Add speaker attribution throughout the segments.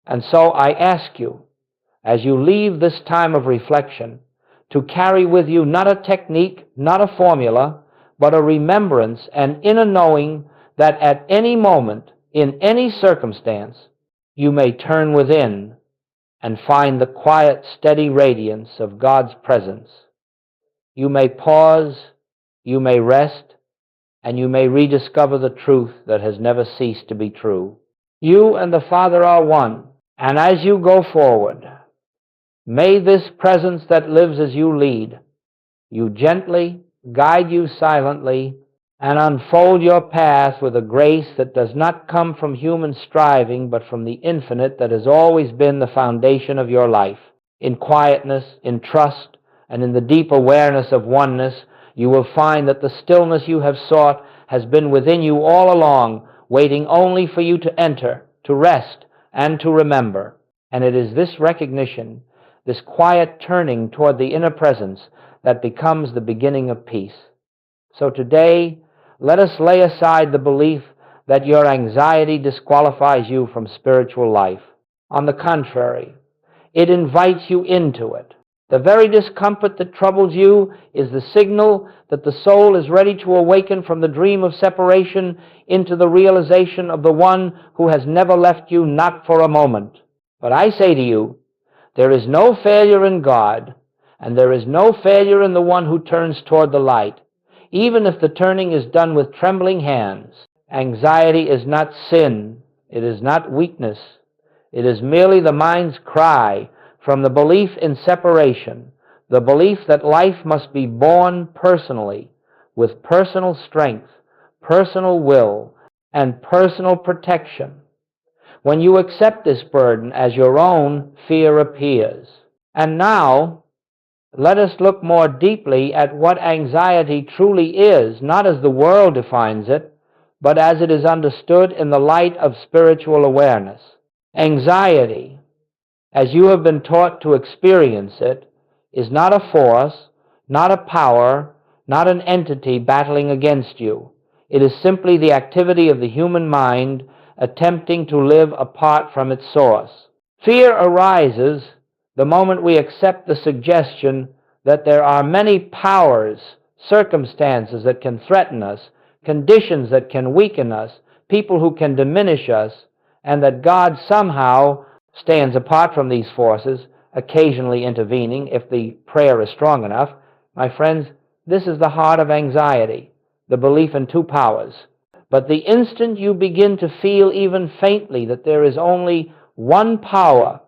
Speaker 1: And so I ask you, as you leave this time of reflection, to carry with you not a technique, not a formula, but a remembrance and inner knowing that at any moment, in any circumstance, you may turn within and find the quiet, steady radiance of God's presence. You may pause, you may rest, and you may rediscover the truth that has never ceased to be true. You and the Father are one, and as you go forward, may this presence that lives as you lead you gently, guide you silently, and unfold your path with a grace that does not come from human striving, but from the infinite that has always been the foundation of your life. In quietness, in trust, and in the deep awareness of oneness, you will find that the stillness you have sought has been within you all along, waiting only for you to enter, to rest, and to remember. And it is this recognition, this quiet turning toward the inner presence, that becomes the beginning of peace. So today, let us lay aside the belief that your anxiety disqualifies you from spiritual life. On the contrary, it invites you into it. The very discomfort that troubles you is the signal that the soul is ready to awaken from the dream of separation into the realization of the one who has never left you, not for a moment. But I say to you, there is no failure in God, and there is no failure in the one who turns toward the light, even if the turning is done with trembling hands. Anxiety is not sin. It is not weakness. It is merely the mind's cry from the belief in separation, the belief that life must be born personally, with personal strength, personal will, and personal protection. When you accept this burden as your own, fear appears. And now, let us look more deeply at what anxiety truly is, not as the world defines it, but as it is understood in the light of spiritual awareness. Anxiety, as you have been taught to experience it, is not a force, not a power, not an entity battling against you. It is simply the activity of the human mind attempting to live apart from its source. Fear arises the moment we accept the suggestion that there are many powers, circumstances that can threaten us, conditions that can weaken us, people who can diminish us, and that God somehow stands apart from these forces, occasionally intervening if the prayer is strong enough. My friends, this is the heart of anxiety, the belief in two powers. But the instant you begin to feel even faintly that there is only one power,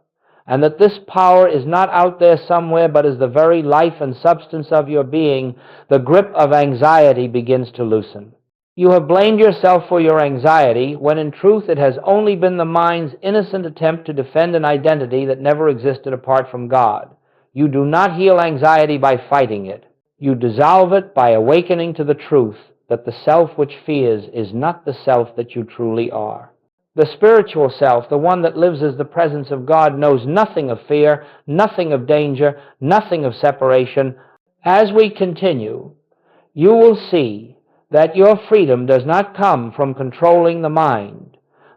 Speaker 1: and that this power is not out there somewhere but is the very life and substance of your being, the grip of anxiety begins to loosen. You have blamed yourself for your anxiety when in truth it has only been the mind's innocent attempt to defend an identity that never existed apart from God. You do not heal anxiety by fighting it. You dissolve it by awakening to the truth that the self which fears is not the self that you truly are. The spiritual self, the one that lives as the presence of God, knows nothing of fear, nothing of danger, nothing of separation. As we continue, you will see that your freedom does not come from controlling the mind,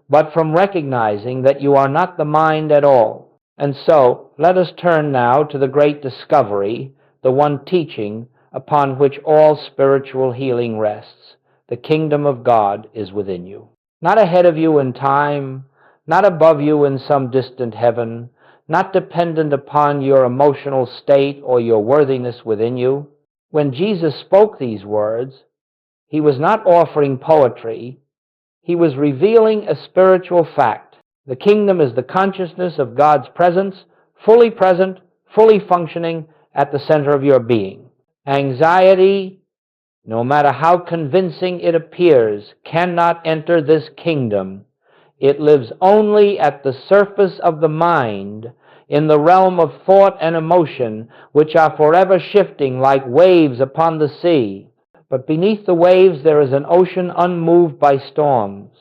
Speaker 1: but from recognizing that you are not the mind at all. And so, let us turn now to the great discovery, the one teaching upon which all spiritual healing rests. The kingdom of God is within you. Not ahead of you in time, not above you in some distant heaven, not dependent upon your emotional state or your worthiness within you. When Jesus spoke these words, he was not offering poetry. He was revealing a spiritual fact. The kingdom is the consciousness of God's presence, fully present, fully functioning at the center of your being. Anxiety, no matter how convincing it appears, cannot enter this kingdom. It lives only at the surface of the mind, in the realm of thought and emotion, which are forever shifting like waves upon the sea. But beneath the waves there is an ocean unmoved by storms.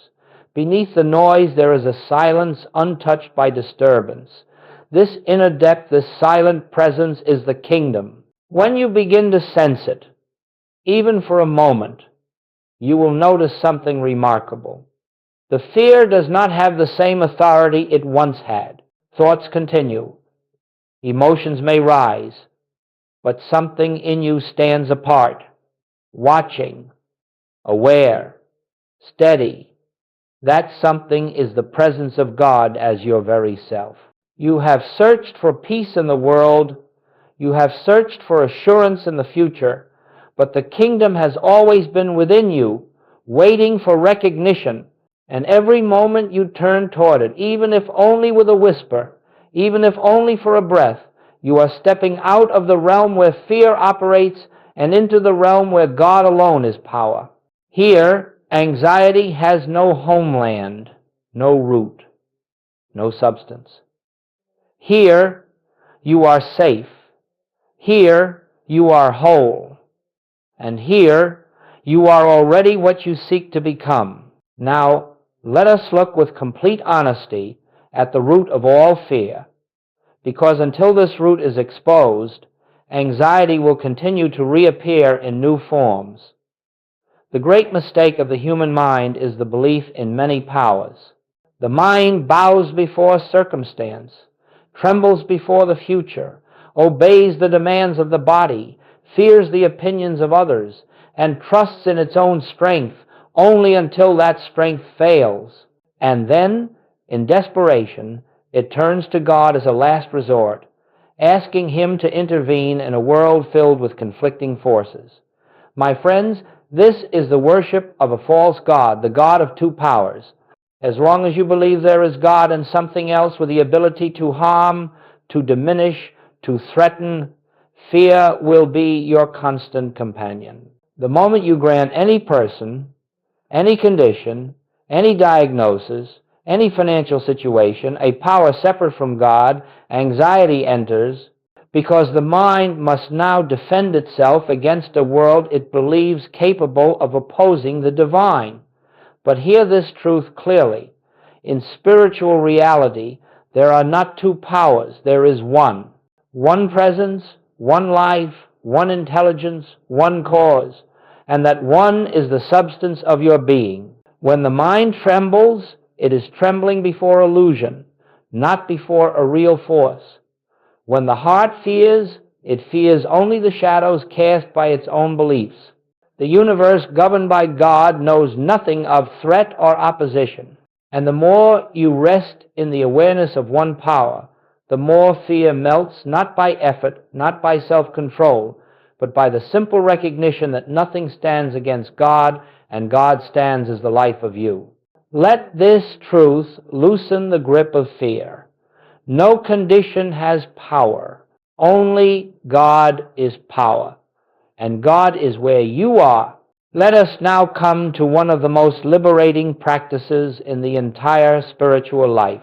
Speaker 1: Beneath the noise there is a silence untouched by disturbance. This inner depth, this silent presence, is the kingdom. When you begin to sense it, even for a moment, you will notice something remarkable. The fear does not have the same authority it once had. Thoughts continue. Emotions may rise, but something in you stands apart, watching, aware, steady. That something is the presence of God as your very self. You have searched for peace in the world. You have searched for assurance in the future, but the kingdom has always been within you, waiting for recognition, and every moment you turn toward it, even if only with a whisper, even if only for a breath, you are stepping out of the realm where fear operates and into the realm where God alone is power. Here, anxiety has no homeland, no root, no substance. Here, you are safe. Here, you are whole. And here, you are already what you seek to become. Now, let us look with complete honesty at the root of all fear, because until this root is exposed, anxiety will continue to reappear in new forms. The great mistake of the human mind is the belief in many powers. The mind bows before circumstance, trembles before the future, obeys the demands of the body, fears the opinions of others, and trusts in its own strength only until that strength fails. And then, in desperation, it turns to God as a last resort, asking Him to intervene in a world filled with conflicting forces. My friends, this is the worship of a false god, the god of two powers. As long as you believe there is God and something else with the ability to harm, to diminish, to threaten, fear will be your constant companion. The moment you grant any person, any condition, any diagnosis, any financial situation, a power separate from God, anxiety enters, because the mind must now defend itself against a world it believes capable of opposing the divine. But hear this truth clearly. In spiritual reality, there are not two powers, there is one. One presence, one life, one intelligence, one cause, and that one is the substance of your being. When the mind trembles, it is trembling before illusion, not before a real force. When the heart fears, it fears only the shadows cast by its own beliefs. The universe governed by God knows nothing of threat or opposition. And the more you rest in the awareness of one power, the more fear melts, not by effort, not by self-control, but by the simple recognition that nothing stands against God, and God stands as the life of you. Let this truth loosen the grip of fear. No condition has power. Only God is power. And God is where you are. Let us now come to one of the most liberating practices in the entire spiritual life,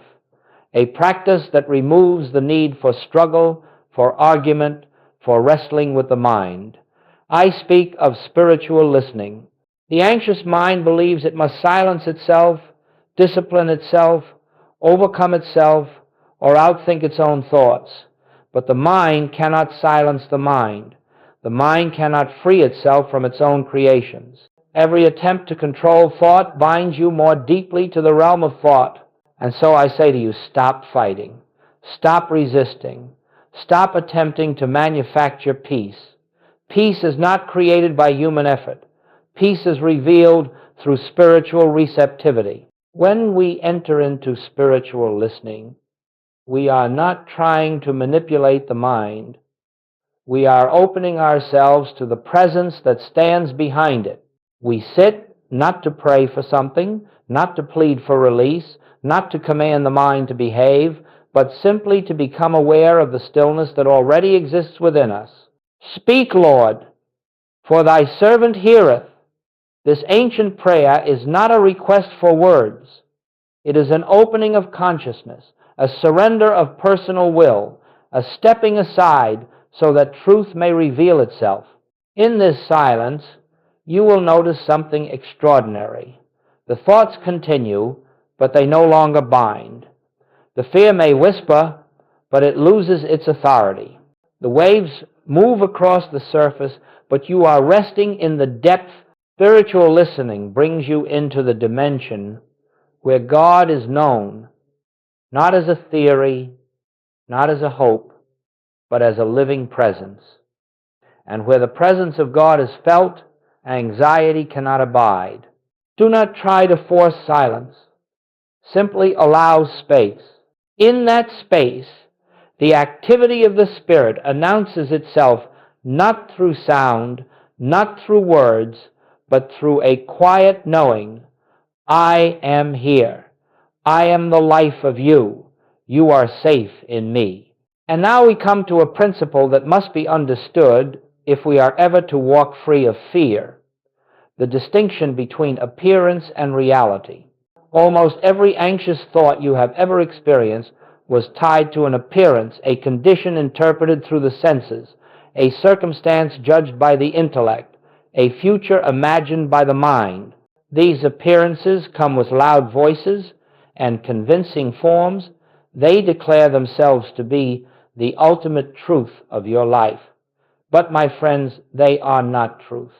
Speaker 1: a practice that removes the need for struggle, for argument, for wrestling with the mind. I speak of spiritual listening. The anxious mind believes it must silence itself, discipline itself, overcome itself, or outthink its own thoughts. But the mind cannot silence the mind. The mind cannot free itself from its own creations. Every attempt to control thought binds you more deeply to the realm of thought. And so I say to you, stop fighting. Stop resisting. Stop attempting to manufacture peace. Peace is not created by human effort. Peace is revealed through spiritual receptivity. When we enter into spiritual listening, we are not trying to manipulate the mind. We are opening ourselves to the presence that stands behind it. We sit not to pray for something, not to plead for release, not to command the mind to behave, but simply to become aware of the stillness that already exists within us. Speak, Lord, for thy servant heareth. This ancient prayer is not a request for words. It is an opening of consciousness, a surrender of personal will, a stepping aside so that truth may reveal itself. In this silence, you will notice something extraordinary. The thoughts continue, but they no longer bind. The fear may whisper, but it loses its authority. The waves move across the surface, but you are resting in the depth. Spiritual listening brings you into the dimension where God is known, not as a theory, not as a hope, but as a living presence. And where the presence of God is felt, anxiety cannot abide. Do not try to force silence. Simply allow space. In that space, the activity of the Spirit announces itself not through sound, not through words, but through a quiet knowing, I am here. I am the life of you. You are safe in me. And now we come to a principle that must be understood if we are ever to walk free of fear, the distinction between appearance and reality. Almost every anxious thought you have ever experienced was tied to an appearance, a condition interpreted through the senses, a circumstance judged by the intellect, a future imagined by the mind. These appearances come with loud voices and convincing forms. They declare themselves to be the ultimate truth of your life. But, my friends, they are not truth.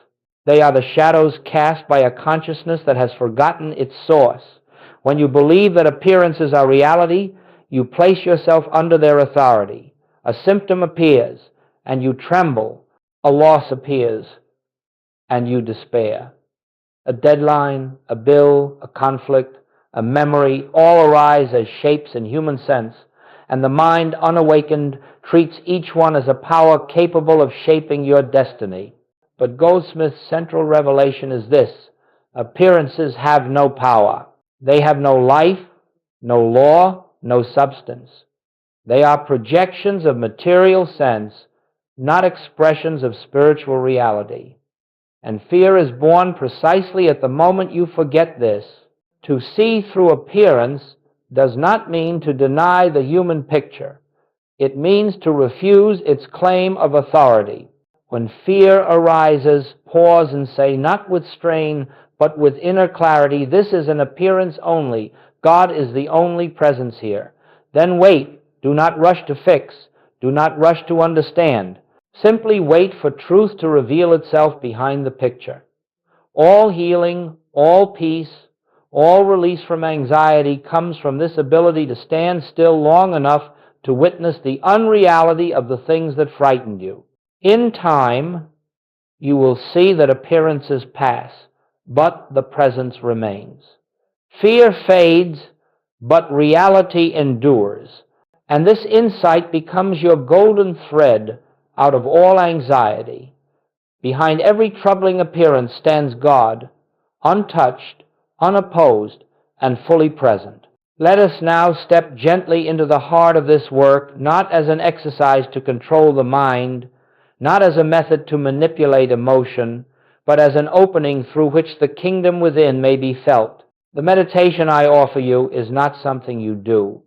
Speaker 1: They are the shadows cast by a consciousness that has forgotten its source. When you believe that appearances are reality, you place yourself under their authority. A symptom appears, and you tremble. A loss appears, and you despair. A deadline, a bill, a conflict, a memory, all arise as shapes in human sense, and the mind, unawakened, treats each one as a power capable of shaping your destiny. But Goldsmith's central revelation is this: appearances have no power. They have no life, no law, no substance. They are projections of material sense, not expressions of spiritual reality. And fear is born precisely at the moment you forget this. To see through appearance does not mean to deny the human picture. It means to refuse its claim of authority. When fear arises, pause and say, not with strain, but with inner clarity, this is an appearance only. God is the only presence here. Then wait. Do not rush to fix. Do not rush to understand. Simply wait for truth to reveal itself behind the picture. All healing, all peace, all release from anxiety comes from this ability to stand still long enough to witness the unreality of the things that frightened you. In time, you will see that appearances pass, but the presence remains. Fear fades, but reality endures. And this insight becomes your golden thread out of all anxiety. Behind every troubling appearance stands God, untouched, unopposed, and fully present. Let us now step gently into the heart of this work, not as an exercise to control the mind, not as a method to manipulate emotion, but as an opening through which the kingdom within may be felt. The meditation I offer you is not something you do.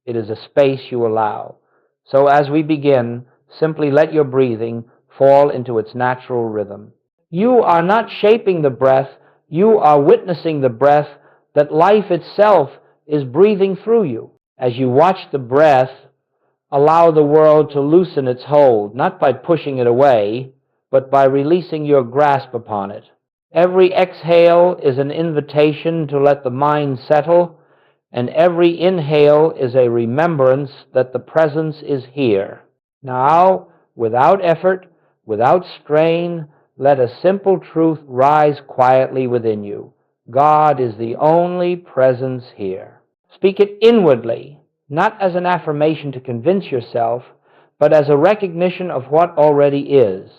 Speaker 1: It is a space you allow. So as we begin, simply let your breathing fall into its natural rhythm. You are not shaping the breath, you are witnessing the breath that life itself is breathing through you. As you watch the breath, allow the world to loosen its hold, not by pushing it away, but by releasing your grasp upon it. Every exhale is an invitation to let the mind settle, and every inhale is a remembrance that the presence is here. Now, without effort, without strain, let a simple truth rise quietly within you. God is the only presence here. Speak it inwardly, not as an affirmation to convince yourself, but as a recognition of what already is.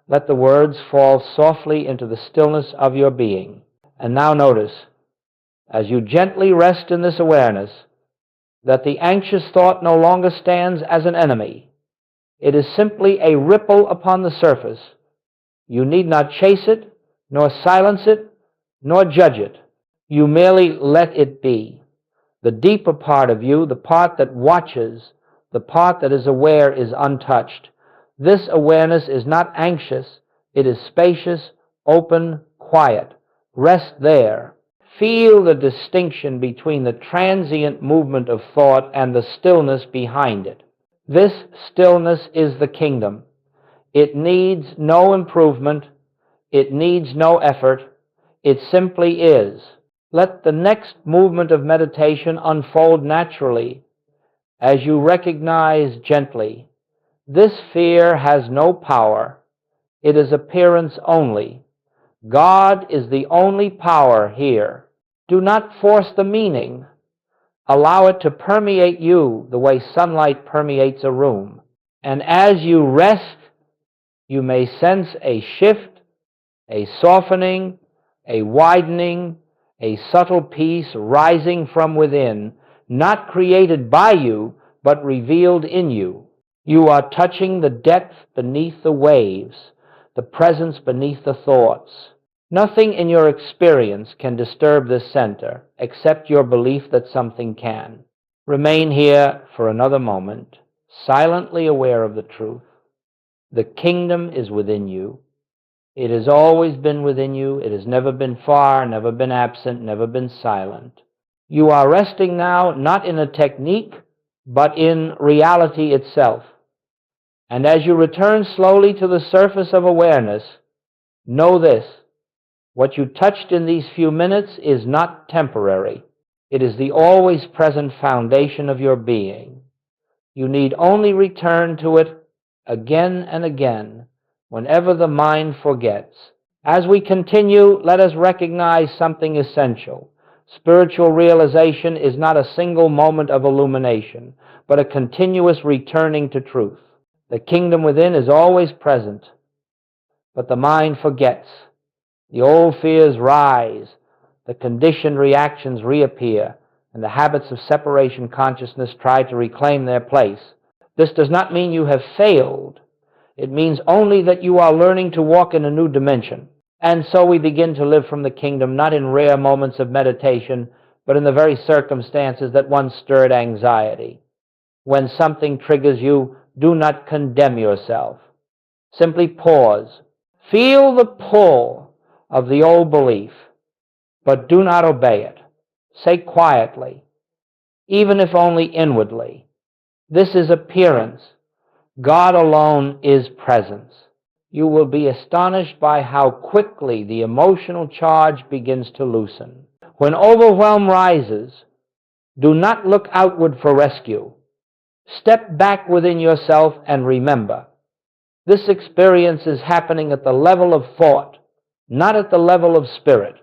Speaker 1: Let the words fall softly into the stillness of your being. And now notice, as you gently rest in this awareness, that the anxious thought no longer stands as an enemy. It is simply a ripple upon the surface. You need not chase it, nor silence it, nor judge it. You merely let it be. The deeper part of you, the part that watches, the part that is aware, is untouched. This awareness is not anxious. It is spacious, open, quiet. Rest there. Feel the distinction between the transient movement of thought and the stillness behind it. This stillness is the kingdom. It needs no improvement. It needs no effort. It simply is. Let the next movement of meditation unfold naturally as you recognize gently, this fear has no power. It is appearance only. God is the only power here. Do not force the meaning. Allow it to permeate you the way sunlight permeates a room. And as you rest, you may sense a shift, a softening, a widening, a subtle peace rising from within, not created by you, but revealed in you. You are touching the depth beneath the waves, the presence beneath the thoughts. Nothing in your experience can disturb this center, except your belief that something can. Remain here for another moment, silently aware of the truth. The kingdom is within you. It has always been within you. It has never been far, never been absent, never been silent. You are resting now not in a technique, but in reality itself. And as you return slowly to the surface of awareness, know this: what you touched in these few minutes is not temporary. It is the always present foundation of your being. You need only return to it again and again, whenever the mind forgets. As we continue, let us recognize something essential. Spiritual realization is not a single moment of illumination, but a continuous returning to truth. The kingdom within is always present, but the mind forgets. The old fears rise, the conditioned reactions reappear, and the habits of separation consciousness try to reclaim their place. This does not mean you have failed. It means only that you are learning to walk in a new dimension. And so we begin to live from the kingdom, not in rare moments of meditation, but in the very circumstances that once stirred anxiety. When something triggers you, do not condemn yourself. Simply pause. Feel the pull of the old belief, but do not obey it. Say quietly, even if only inwardly, this is appearance. God alone is presence. You will be astonished by how quickly the emotional charge begins to loosen. When overwhelm rises, do not look outward for rescue. Step back within yourself and remember, this experience is happening at the level of thought, not at the level of spirit.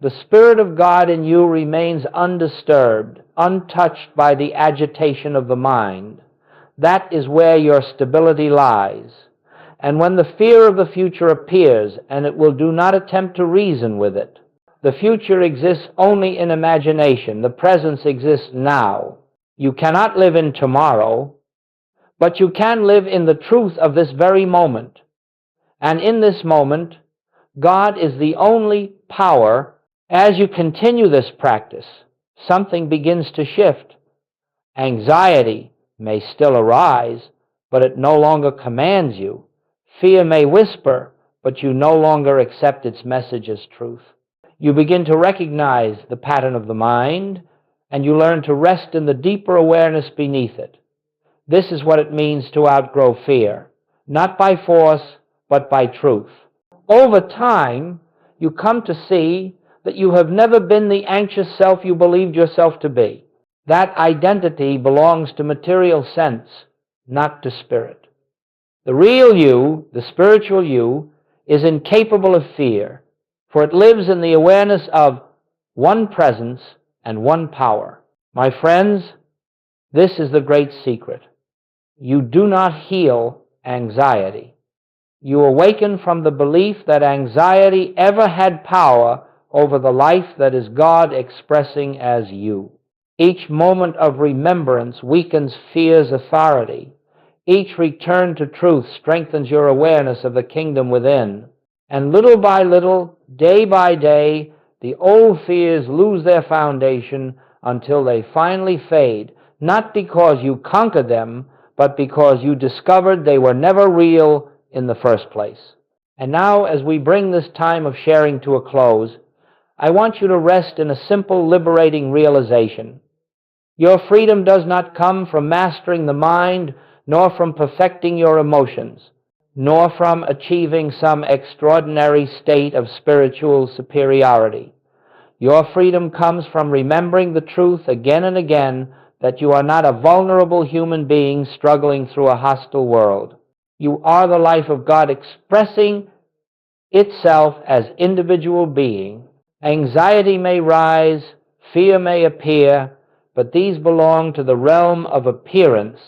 Speaker 1: The Spirit of God in you remains undisturbed, untouched by the agitation of the mind. That is where your stability lies. And when the fear of the future appears, and it will do not attempt to reason with it, the future exists only in imagination. The presence exists now. You cannot live in tomorrow, but you can live in the truth of this very moment. And in this moment, God is the only power. As you continue this practice, something begins to shift. Anxiety may still arise, but it no longer commands you. Fear may whisper, but you no longer accept its message as truth. You begin to recognize the pattern of the mind, and you learn to rest in the deeper awareness beneath it. This is what it means to outgrow fear, not by force, but by truth. Over time, you come to see that you have never been the anxious self you believed yourself to be. That identity belongs to material sense, not to spirit. The real you, the spiritual you, is incapable of fear, for it lives in the awareness of one presence and one power. My friends, this is the great secret. You do not heal anxiety. You awaken from the belief that anxiety ever had power over the life that is God expressing as you. Each moment of remembrance weakens fear's authority. Each return to truth strengthens your awareness of the kingdom within. And little by little, day by day, the old fears lose their foundation until they finally fade, not because you conquered them, but because you discovered they were never real in the first place. And now, as we bring this time of sharing to a close, I want you to rest in a simple, liberating realization. Your freedom does not come from mastering the mind, nor from perfecting your emotions, nor from achieving some extraordinary state of spiritual superiority. Your freedom comes from remembering the truth again and again that you are not a vulnerable human being struggling through a hostile world. You are the life of God expressing itself as individual being. Anxiety may rise, fear may appear, but these belong to the realm of appearance,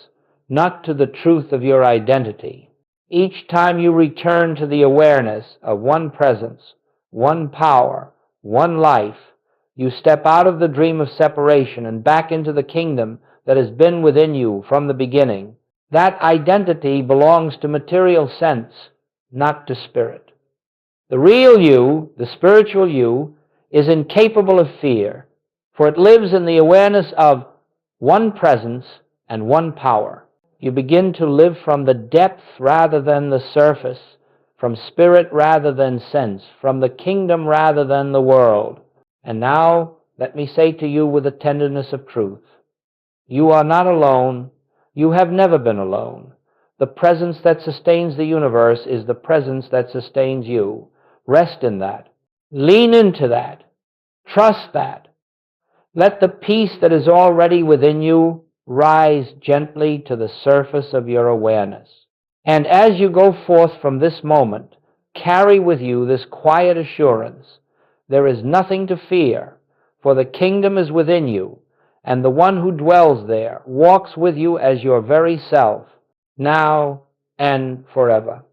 Speaker 1: not to the truth of your identity. Each time you return to the awareness of one presence, one power, one life, you step out of the dream of separation and back into the kingdom that has been within you from the beginning. That identity belongs to material sense, not to spirit. The real you, the spiritual you, is incapable of fear, for it lives in the awareness of one presence and one power. You begin to live from the depth rather than the surface, from spirit rather than sense, from the kingdom rather than the world. And now, let me say to you with the tenderness of truth, you are not alone. You have never been alone. The presence that sustains the universe is the presence that sustains you. Rest in that. Lean into that. Trust that. Let the peace that is already within you rise gently to the surface of your awareness. And as you go forth from this moment, carry with you this quiet assurance. There is nothing to fear, for the kingdom is within you, and the one who dwells there walks with you as your very self, now and forever.